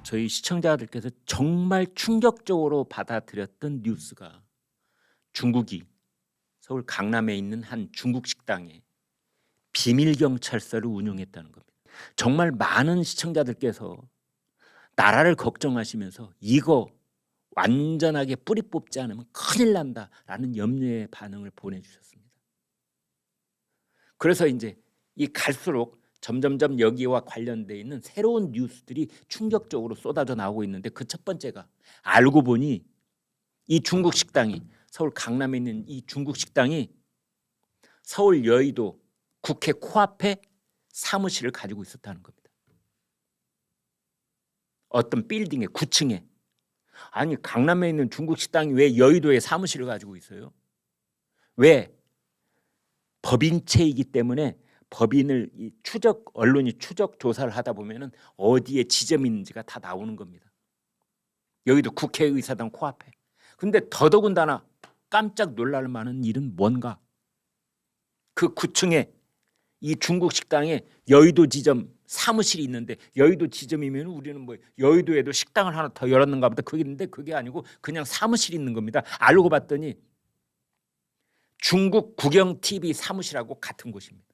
저희 시청자들께서 정말 충격적으로 받아들였던 뉴스가 중국이 서울 강남에 있는 한 중국 식당에 비밀 경찰서를 운영했다는 겁니다. 정말 많은 시청자들께서 나라를 걱정하시면서 이거 완전하게 뿌리 뽑지 않으면 큰일 난다라는 염려의 반응을 보내주셨습니다. 그래서 이제 이 갈수록 점점점 여기와 관련되어 있는 새로운 뉴스들이 충격적으로 쏟아져 나오고 있는데, 그 첫 번째가 알고 보니 이 중국 식당이, 서울 강남에 있는 이 중국 식당이 서울 여의도 국회 코앞에 사무실을 가지고 있었다는 겁니다. 어떤 빌딩의 9층에. 아니, 강남에 있는 중국 식당이 왜 여의도에 사무실을 가지고 있어요? 왜? 법인체이기 때문에 법인을 언론이 추적 조사를 하다 보면은 어디에 지점이 있는지가 다 나오는 겁니다. 여의도 국회의사당 코앞에. 근데 더더군다나 깜짝 놀랄 만한 일은 뭔가? 그 9층에 이 중국 식당에 여의도 지점 사무실이 있는데, 여의도 지점이면 우리는 뭐 여의도에도 식당을 하나 더 열었는가 보다 그랬는데, 그게 아니고 그냥 사무실이 있는 겁니다. 알고 봤더니 중국 국영 TV 사무실하고 같은 곳입니다.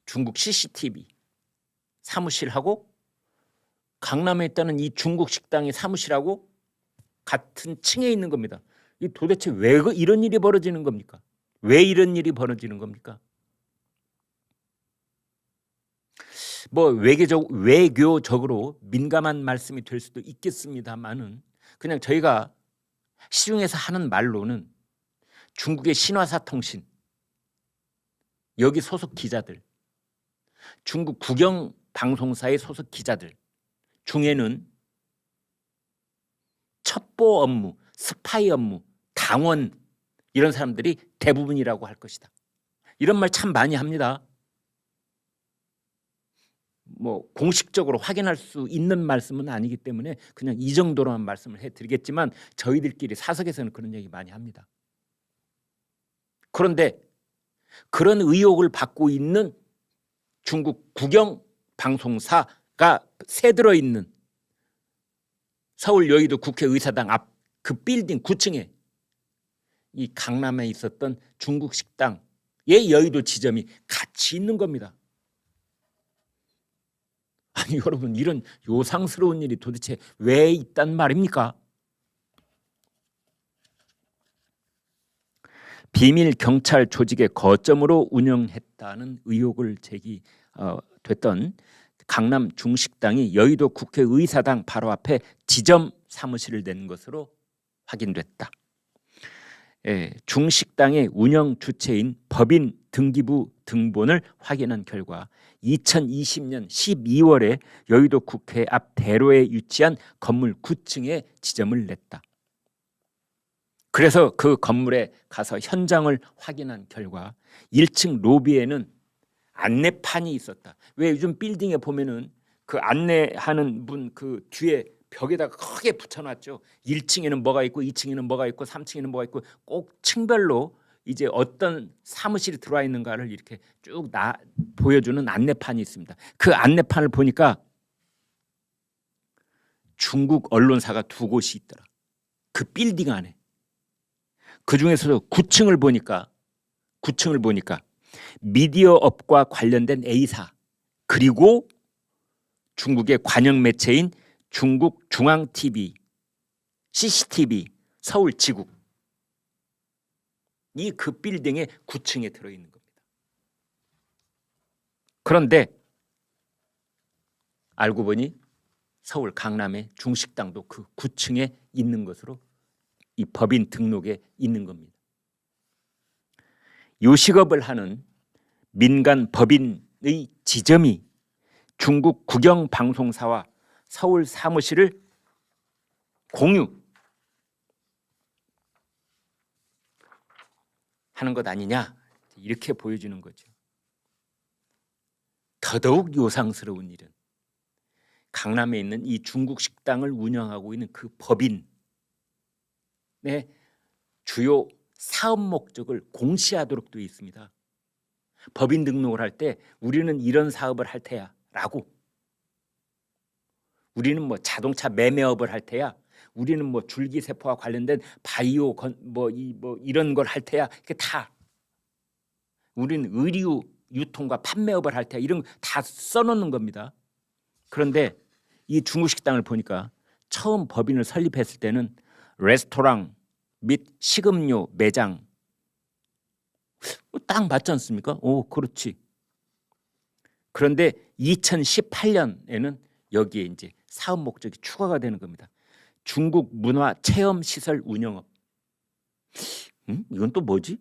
중국 CCTV 사무실하고 강남에 있다는 이 중국 식당의 사무실하고 같은 층에 있는 겁니다. 이 도대체 왜 이런 일이 벌어지는 겁니까? 왜 이런 일이 벌어지는 겁니까? 뭐 외교적으로 민감한 말씀이 될 수도 있겠습니다만은, 그냥 저희가 시중에서 하는 말로는 중국의 신화사 통신, 여기 소속 기자들, 중국 국영 방송사의 소속 기자들 중에는 첩보 업무, 스파이 업무, 당원, 이런 사람들이 대부분이라고 할 것이다. 이런 말 참 많이 합니다. 뭐 공식적으로 확인할 수 있는 말씀은 아니기 때문에 그냥 이 정도로만 말씀을 해드리겠지만, 저희들끼리 사석에서는 그런 얘기 많이 합니다. 그런데 그런 의혹을 받고 있는 중국 국영 방송사가 새들어 있는 서울 여의도 국회의사당 앞 그 빌딩 9층에 이 강남에 있었던 중국 식당의 여의도 지점이 같이 있는 겁니다. 아니 여러분, 이런 요상스러운 일이 도대체 왜 있단 말입니까? 비밀 경찰 조직의 거점으로 운영했다는 의혹을 제기됐던 강남 중식당이 여의도 국회의사당 바로 앞에 지점 사무실을 낸 것으로 확인됐다. 중식당의 운영 주체인 법인 등기부 등본을 확인한 결과 2020년 12월에 여의도 국회 앞 대로에 위치한 건물 9층에 지점을 냈다. 그래서 그 건물에 가서 현장을 확인한 결과 1층 로비에는 안내판이 있었다. 왜 요즘 빌딩에 보면은 그 안내하는 분 그 뒤에 벽에다가 크게 붙여놨죠. 1층에는 뭐가 있고 2층에는 뭐가 있고 3층에는 뭐가 있고, 꼭 층별로 이제 어떤 사무실이 들어와 있는가를 이렇게 쭉 보여주는 안내판이 있습니다. 그 안내판을 보니까 중국 언론사가 2곳이 있더라. 그 빌딩 안에. 그 중에서도 9층을 보니까 미디어업과 관련된 A사, 그리고 중국의 관영 매체인 중국 중앙TV, CCTV, 서울지국, 이 그 빌딩의 9층에 들어있는 겁니다. 그런데 알고 보니 서울 강남의 중식당도 그 9층에 있는 것으로 이 법인 등록에 있는 겁니다. 요식업을 하는 민간 법인의 지점이 중국 국영 방송사와 서울 사무실을 공유하는 것 아니냐, 이렇게 보여주는 거죠. 더더욱 요상스러운 일은 강남에 있는 이 중국 식당을 운영하고 있는 그 법인의 주요 사업 목적을 공시하도록 되어 있습니다. 법인 등록을 할 때 우리는 이런 사업을 할 테야 라고, 우리는 뭐 자동차 매매업을 할 테야, 우리는 뭐 줄기세포와 관련된 바이오 이런 걸 할 테야, 이게 다, 우리는 의류 유통과 판매업을 할 테야, 이런 거 다 써놓는 겁니다. 그런데 이 중국 식당을 보니까 처음 법인을 설립했을 때는 레스토랑 및 식음료 매장, 딱 맞지 않습니까? 오, 그렇지. 그런데 2018년에는 여기에 이제 사업 목적이 추가가 되는 겁니다. 중국 문화 체험 시설 운영업. 이건 또 뭐지?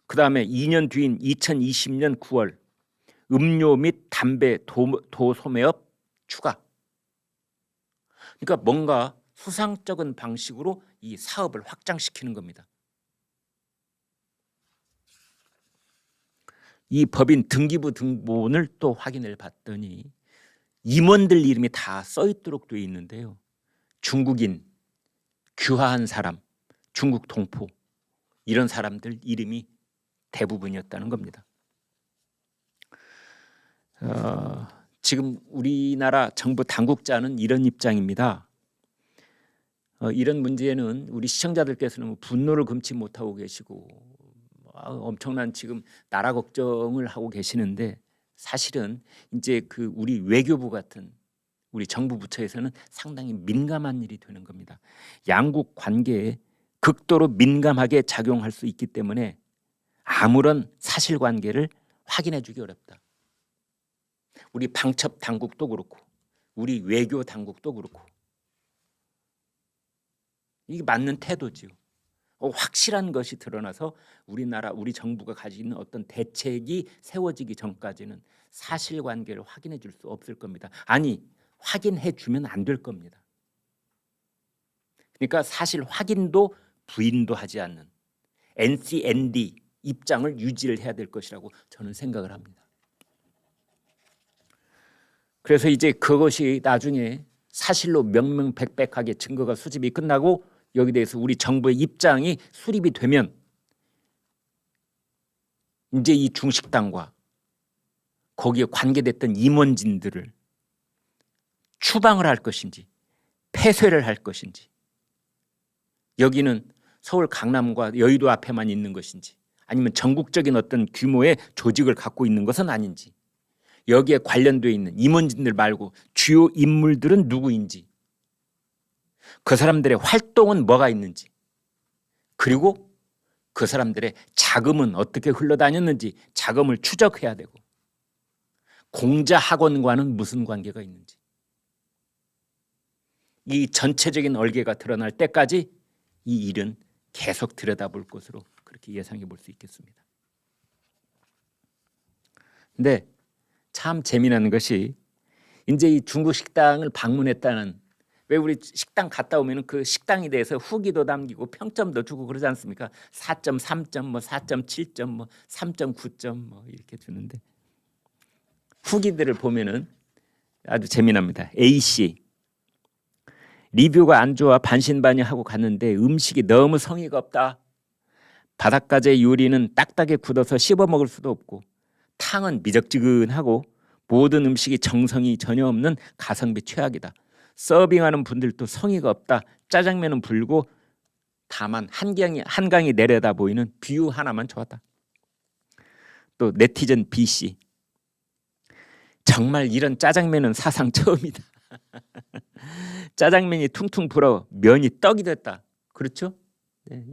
그 다음에 2년 뒤인 2020년 9월 음료 및 담배 도소매업 추가. 그러니까 뭔가 수상적인 방식으로 이 사업을 확장시키는 겁니다. 이 법인 등기부 등본을 또 확인을 봤더니 임원들 이름이 다 써있도록 되어 있는데요. 중국인, 귀화한 사람, 중국 동포, 이런 사람들 이름이 대부분이었다는 겁니다. 지금 우리나라 정부 당국자는 이런 입장입니다. 이런 문제는 우리 시청자들께서는 분노를 금치 못하고 계시고 엄청난 지금 나라 걱정을 하고 계시는데, 사실은 이제 그 우리 외교부 같은 우리 정부 부처에서는 상당히 민감한 일이 되는 겁니다. 양국 관계에 극도로 민감하게 작용할 수 있기 때문에 아무런 사실관계를 확인해 주기 어렵다. 우리 방첩 당국도 그렇고 우리 외교 당국도 그렇고 이게 맞는 태도지요. 확실한 것이 드러나서 우리나라 우리 정부가 가지고 있는 어떤 대책이 세워지기 전까지는 사실관계를 확인해 줄 수 없을 겁니다. 아니, 확인해 주면 안 될 겁니다. 그러니까 사실 확인도 부인도 하지 않는 NCND 입장을 유지를 해야 될 것이라고 저는 생각을 합니다. 그래서 이제 그것이 나중에 사실로 명명백백하게 증거가 수집이 끝나고 여기 대해서 우리 정부의 입장이 수립이 되면 이제 이 중식당과 거기에 관계됐던 임원진들을 추방을 할 것인지 폐쇄를 할 것인지, 여기는 서울 강남과 여의도 앞에만 있는 것인지 아니면 전국적인 어떤 규모의 조직을 갖고 있는 것은 아닌지, 여기에 관련되어 있는 임원진들 말고 주요 인물들은 누구인지, 그 사람들의 활동은 뭐가 있는지, 그리고 그 사람들의 자금은 어떻게 흘러다녔는지 자금을 추적해야 되고, 공자학원과는 무슨 관계가 있는지, 이 전체적인 얼개가 드러날 때까지 이 일은 계속 들여다볼 것으로 그렇게 예상해 볼 수 있겠습니다. 근데 참 재미난 것이 이제 이 중국 식당을 방문했다는, 왜 우리 식당 갔다 오면 그 식당에 대해서 후기도 남기고 평점도 주고 그러지 않습니까? 4.3점, 뭐 4.7점, 뭐 3.9점 뭐 이렇게 주는데, 후기들을 보면은 아주 재미납니다. A씨, 리뷰가 안 좋아 반신반의하고 갔는데 음식이 너무 성의가 없다. 바닷가재 요리는 딱딱하게 굳어서 씹어 먹을 수도 없고, 탕은 미적지근하고 모든 음식이 정성이 전혀 없는 가성비 최악이다. 서빙하는 분들도 성의가 없다. 짜장면은 불고 다만 한강이 내려다 보이는 뷰 하나만 좋았다. 또 네티즌 B씨, 정말 이런 짜장면은 사상 처음이다. 짜장면이 퉁퉁 불어 면이 떡이 됐다. 그렇죠? 네,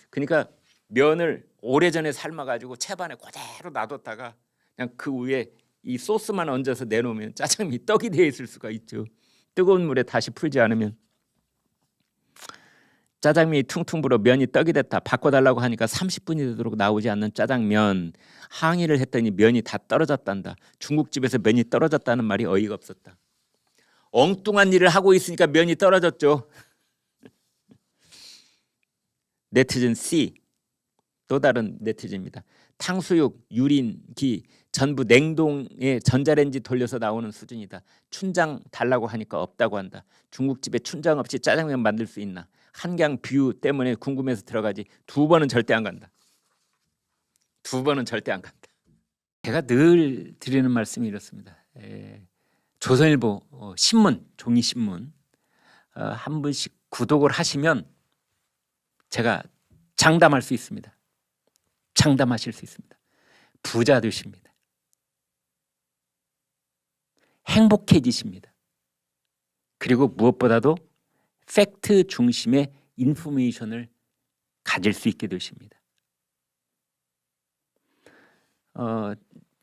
그러니까 면을 오래전에 삶아가지고 채반에 그대로 놔뒀다가 그냥 그 위에 이 소스만 얹어서 내놓으면 짜장면이 떡이 되어 있을 수가 있죠. 뜨거운 물에 다시 풀지 않으면. 짜장면이 퉁퉁 불어 면이 떡이 됐다. 바꿔달라고 하니까 30분이 되도록 나오지 않는 짜장면. 항의를 했더니 면이 다 떨어졌단다. 중국집에서 면이 떨어졌다는 말이 어이가 없었다. 엉뚱한 일을 하고 있으니까 면이 떨어졌죠. 네티즌 C, 또 다른 네티즌입니다. 탕수육, 유린기 전부 냉동에 전자레인지 돌려서 나오는 수준이다. 춘장 달라고 하니까 없다고 한다. 중국집에 춘장 없이 짜장면 만들 수 있나? 한강 뷰 때문에 궁금해서 들어가지 2번은 절대 안 간다. 2번은 절대 안 간다. 제가 늘 드리는 말씀이 이렇습니다. 조선일보 신문, 종이 신문 한 분씩 구독을 하시면 제가 장담할 수 있습니다. 장담하실 수 있습니다. 부자 되십니다. 행복해지십니다. 그리고 무엇보다도 팩트 중심의 인포메이션을 가질 수 있게 되십니다.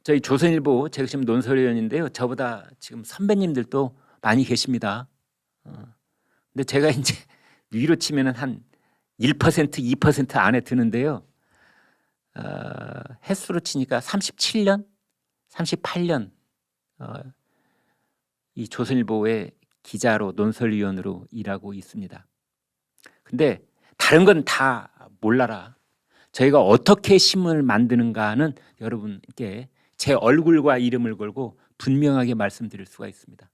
저희 조선일보 제가 지금 논설위원인데요. 저보다 지금 선배님들도 많이 계십니다. 근데 제가 이제 위로 치면은 한 1%, 2% 안에 드는데요. 횟수로 치니까 37년, 38년 이 조선일보의 기자로 논설위원으로 일하고 있습니다. 근데 다른 건 다 몰라라. 저희가 어떻게 신문을 만드는가는 여러분께 제 얼굴과 이름을 걸고 분명하게 말씀드릴 수가 있습니다.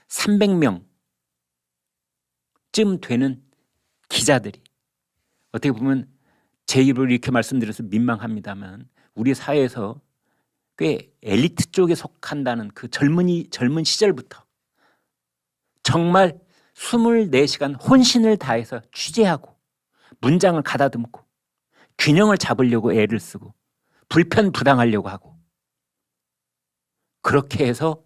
300명쯤 되는 기자들이, 어떻게 보면 제 입으로 이렇게 말씀드려서 민망합니다만 우리 사회에서 꽤 엘리트 쪽에 속한다는 그 젊은 시절부터 정말 24시간 혼신을 다해서 취재하고 문장을 가다듬고 균형을 잡으려고 애를 쓰고 불편부당하려고 하고 그렇게 해서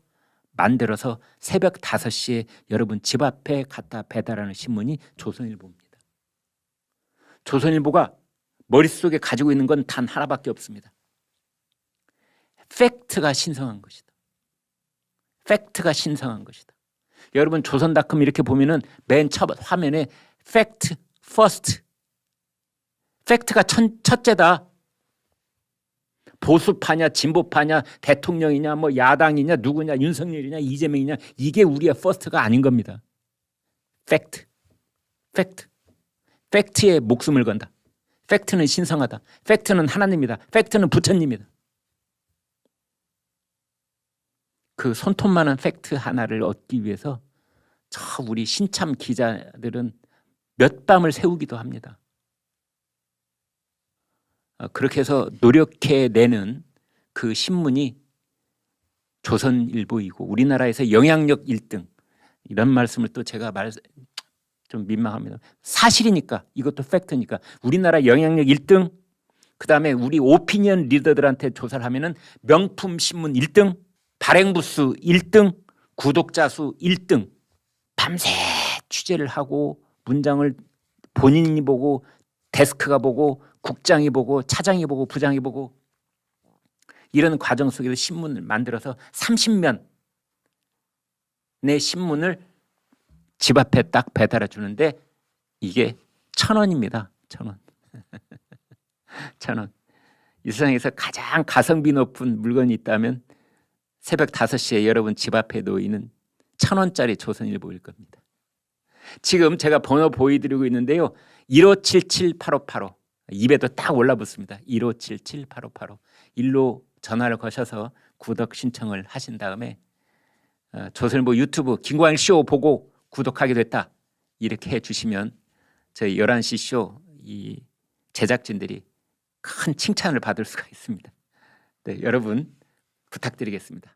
만들어서 새벽 5시에 여러분 집 앞에 갖다 배달하는 신문이 조선일보입니다. 조선일보가 머릿속에 가지고 있는 건 단 하나밖에 없습니다. 팩트가 신성한 것이다. 팩트가 신성한 것이다. 여러분 조선닷컴 이렇게 보면은 맨 첫 화면에 팩트 퍼스트, 팩트가 첫째다. 보수파냐 진보파냐 대통령이냐 뭐 야당이냐 누구냐 윤석열이냐 이재명이냐 이게 우리의 퍼스트가 아닌 겁니다. 팩트, 팩트, 팩트에 목숨을 건다. 팩트는 신성하다. 팩트는 하나님이다. 팩트는 부처님이다. 그 손톱만한 팩트 하나를 얻기 위해서 저 우리 신참 기자들은 몇 밤을 새우기도 합니다. 그렇게 해서 노력해내는 그 신문이 조선일보이고 우리나라에서 영향력 1등 이런 말씀을 또 제가 좀 민망합니다. 사실이니까 이것도 팩트니까 우리나라 영향력 1등 그다음에 우리 오피니언 리더들한테 조사를 하면은 명품 신문 1등 발행 부수 1등 구독자 수 1등 밤새 취재를 하고 문장을 본인이 보고 데스크가 보고 국장이 보고 차장이 보고 부장이 보고 이런 과정 속에서 신문을 만들어서 30면의 신문을 집 앞에 딱 배달해 주는데 이게 1,000원입니다. 1,000원. 1,000원. 이 세상에서 가장 가성비 높은 물건이 있다면 새벽 5시에 여러분 집 앞에 놓이는 1,000원짜리 조선일보일 겁니다. 지금 제가 번호 보여드리고 있는데요. 1577-8585 입에도 딱 올라붙습니다. 1577-8585 일로 전화를 거셔서 구독 신청을 하신 다음에 조선일보 유튜브 김광일 쇼 보고 구독하게 됐다 이렇게 해주시면 저희 11시 쇼 이 제작진들이 큰 칭찬을 받을 수가 있습니다. 네, 여러분 부탁드리겠습니다.